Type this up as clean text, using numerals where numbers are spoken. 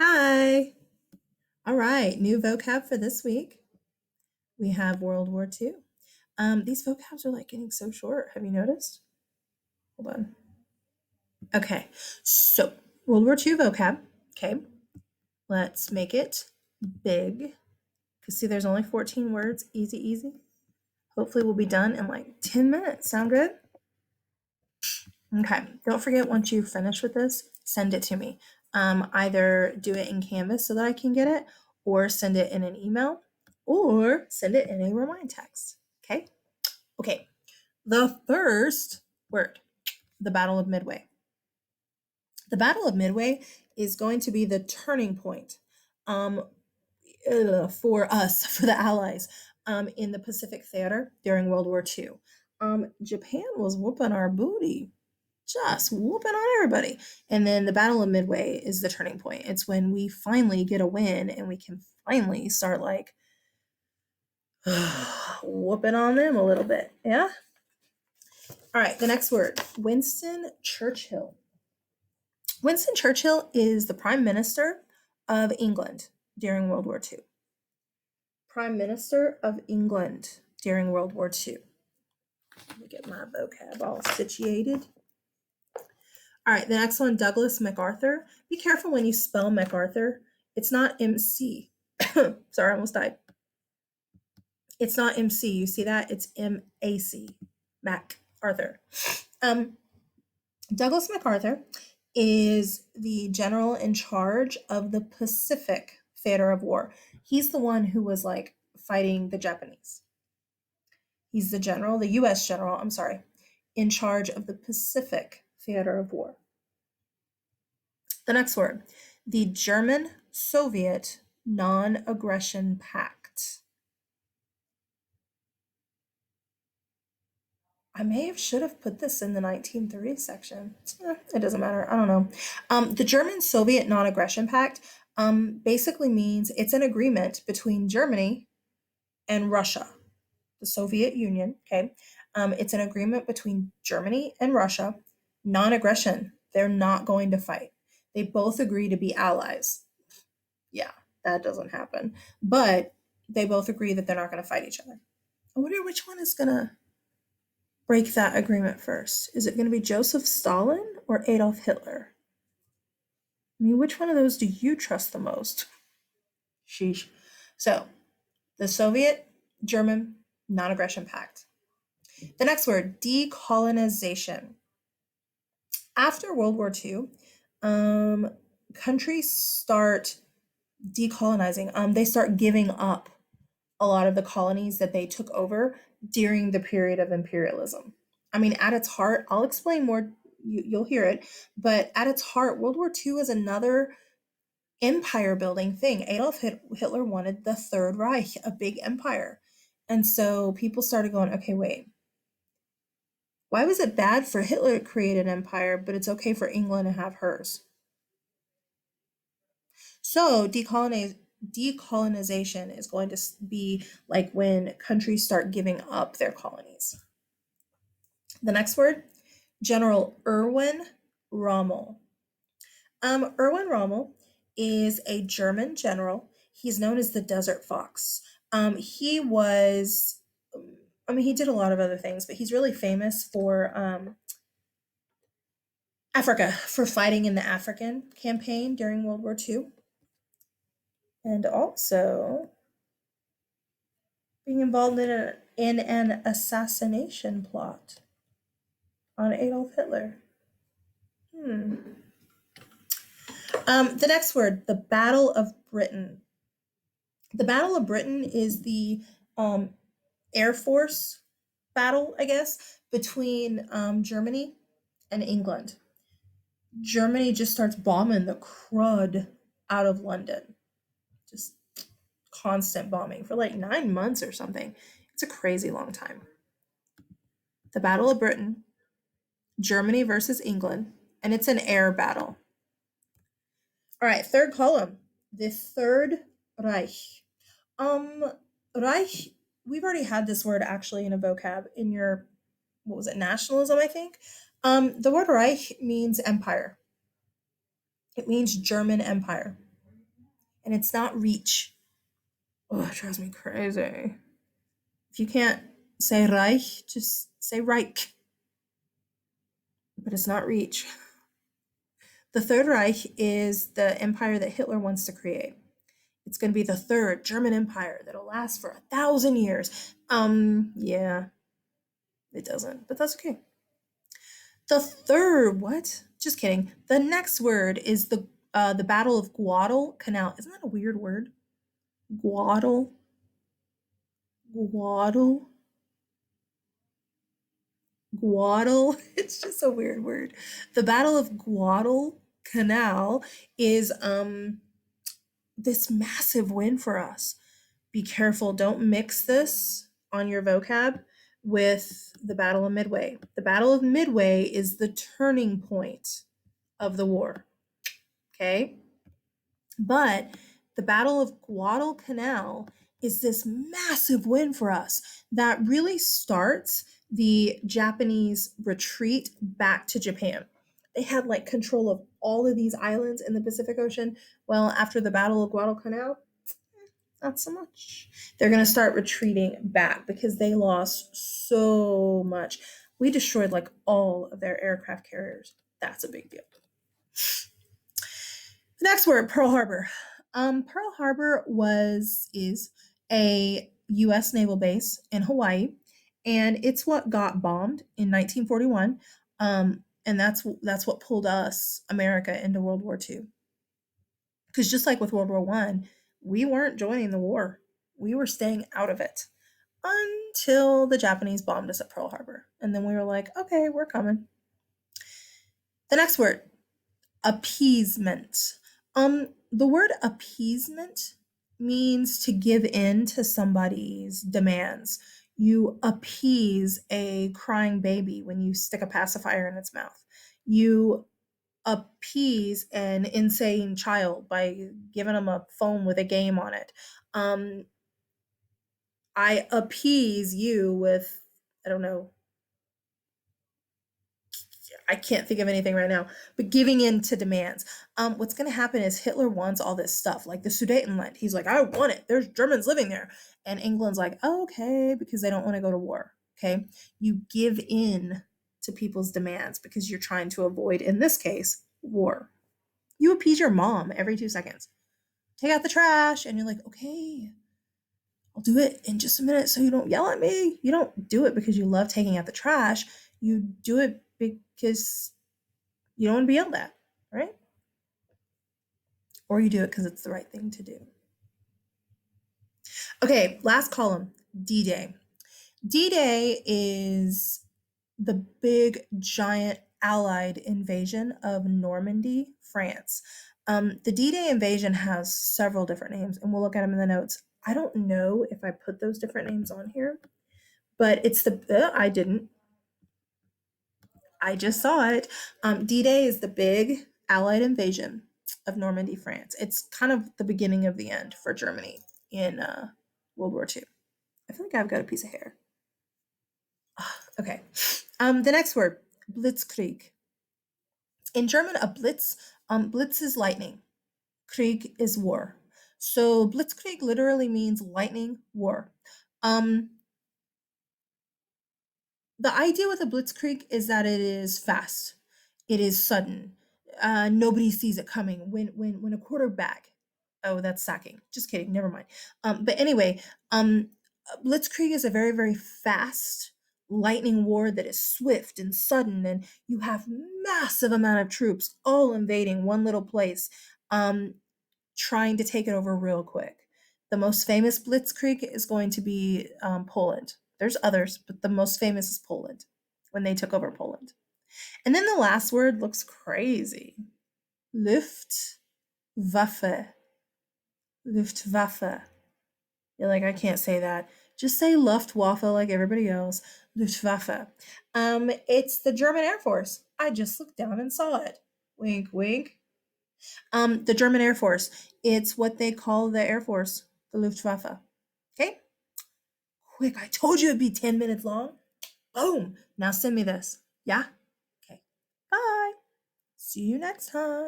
Hi. All right, new vocab for this week. We have World War II. These vocabs are like getting so short. Have you noticed? Hold on. Okay, so World War II vocab. Okay, let's make it big. Because see, there's only 14 words. Easy, easy. Hopefully, we'll be done in like 10 minutes. Sound good? Okay, don't forget once you finish with this, send it to me. Either do it in Canvas so that I can get it, or send it in an email, or send it in a remind text. Okay? Okay, the first word, the Battle of Midway. The Battle of Midway is going to be the turning point for us, for the Allies, in the Pacific Theater during World War II. Japan was whooping our booty, just whooping on everybody. And then the Battle of Midway is the turning point. It's when we finally get a win and we can finally start like whooping on them a little bit. Yeah? All right, the next word, Winston Churchill. Winston Churchill is the Prime Minister of England during World War II. Prime Minister of England during World War II. Let me get my vocab all situated. All right, the next one, Douglas MacArthur. Be careful when you spell MacArthur. It's not MC. Sorry, I almost died. It's not MC. You see that? It's MAC. MacArthur. Douglas MacArthur is the general in charge of the Pacific theater of war. He's the one who was like fighting the Japanese. He's the general, the US general, I'm sorry, in charge of the Pacific theater of war. The next word, the German Soviet Non Aggression Pact. I may have should have put this in the 1930 section. It doesn't matter. I don't know. The German Soviet Non Aggression Pact basically means it's an agreement between Germany and Russia, the Soviet Union. Okay. It's an agreement between Germany and Russia, non aggression. They're not going to fight. They both agree to be allies. Yeah, that doesn't happen. But they both agree that they're not going to fight each other. I wonder which one is going to break that agreement first. Is it going to be Joseph Stalin or Adolf Hitler? I mean, which one of those do you trust the most? Sheesh. So, the Soviet German Non Aggression Pact. The next word, decolonization. After World War II, countries start decolonizing. They start giving up a lot of the colonies that they took over during the period of imperialism. I mean, at its heart, I'll explain more, you'll hear it, but at its heart, World War II is another empire building thing. Adolf Hitler wanted the Third Reich, a big empire. And so people started going, okay, wait, why was it bad for Hitler to create an empire, but it's okay for England to have hers? So decolonization is going to be like when countries start giving up their colonies. The next word, General Erwin Rommel. Erwin Rommel is a German general. He's known as the Desert Fox. He was, I mean, he did a lot of other things, but he's really famous for Africa, for fighting in the African campaign during World War II, and also being involved in an assassination plot on Adolf Hitler. The next word, the Battle of Britain. The Battle of Britain is the Air Force battle, I guess, between Germany and England. Germany just starts bombing the crud out of London. Just constant bombing for like 9 months or something. It's a crazy long time. The Battle of Britain, Germany versus England, and it's an air battle. All right, third column, the Third Reich. Um, Reich, we've already had this word actually in a vocab in your, what was it, nationalism, I think. The word Reich means empire. It means German Empire. and it's not Reich. Oh, it drives me crazy. If you can't say Reich, just say Reich. But it's not Reich. The Third Reich is the empire that Hitler wants to create. It's going to be the third German empire that'll last for 1,000 years. Yeah, it doesn't, but that's okay. The third, what? Just kidding. The next word is the Battle of Guadalcanal. Isn't that a weird word? Guadal, Guadal, Guadal. It's just a weird word. The Battle of Guadalcanal is this massive win for us. Be careful, don't mix this on your vocab with the Battle of Midway. The Battle of Midway is the turning point of the war. Okay? But the Battle of Guadalcanal is this massive win for us that really starts the Japanese retreat back to Japan. They had like control of all of these islands in the Pacific Ocean. Well, after the Battle of Guadalcanal, not so much. They're going to start retreating back because they lost so much. We destroyed like all of their aircraft carriers. That's a big deal. The next word, Pearl Harbor. Pearl Harbor is a U.S. naval base in Hawaii, and it's what got bombed in 1941. And that's what pulled us, America, into World War II. Because just like with World War One, we weren't joining the war; we were staying out of it until the Japanese bombed us at Pearl Harbor, and then we were like, okay, we're coming. The next word, appeasement. The word appeasement means to give in to somebody's demands. You appease a crying baby when you stick a pacifier in its mouth. You appease an insane child by giving them a phone with a game on it. I appease you with, I don't know, I can't think of anything right now, but giving in to demands. What's going to happen is Hitler wants all this stuff, like the Sudetenland. He's like, I want it. There's Germans living there. And England's like, oh, okay, because they don't want to go to war. Okay. You give in to people's demands because you're trying to avoid, in this case, war. You appease your mom every 2 seconds. Take out the trash. And you're like, okay, I'll do it in just a minute so you don't yell at me. You don't do it because you love taking out the trash. You do it because you don't want to be yelled at, right? Or you do it because it's the right thing to do. Okay, last column, D-Day. D-Day is the big, giant Allied invasion of Normandy, France. The D-Day invasion has several different names, and we'll look at them in the notes. I don't know if I put those different names on here, but it's I didn't. I just saw it. D-Day is the big Allied invasion of Normandy, France. It's kind of the beginning of the end for Germany in World War II. I feel like I've got a piece of hair. Okay. The next word, Blitzkrieg. In German, a blitz is lightning. Krieg is war. So Blitzkrieg literally means lightning war. The idea with a blitzkrieg is that it is fast, it is sudden. Nobody sees it coming. When a quarterback, oh, that's sacking. Just kidding. Never mind. But anyway, blitzkrieg is a very very fast lightning war that is swift and sudden, and you have massive amount of troops all invading one little place, trying to take it over real quick. The most famous blitzkrieg is going to be Poland. There's others, but the most famous is Poland, when they took over Poland. And then the last word looks crazy. Luftwaffe. Luftwaffe. You're like, I can't say that. Just say Luftwaffe like everybody else. Luftwaffe. It's the German Air Force. I just looked down and saw it. Wink, wink. The German Air Force. It's what they call the Air Force, the Luftwaffe. Okay? Quick, I told you it'd be 10 minutes long. Boom. Now send me this. Yeah? Okay. Bye. See you next time.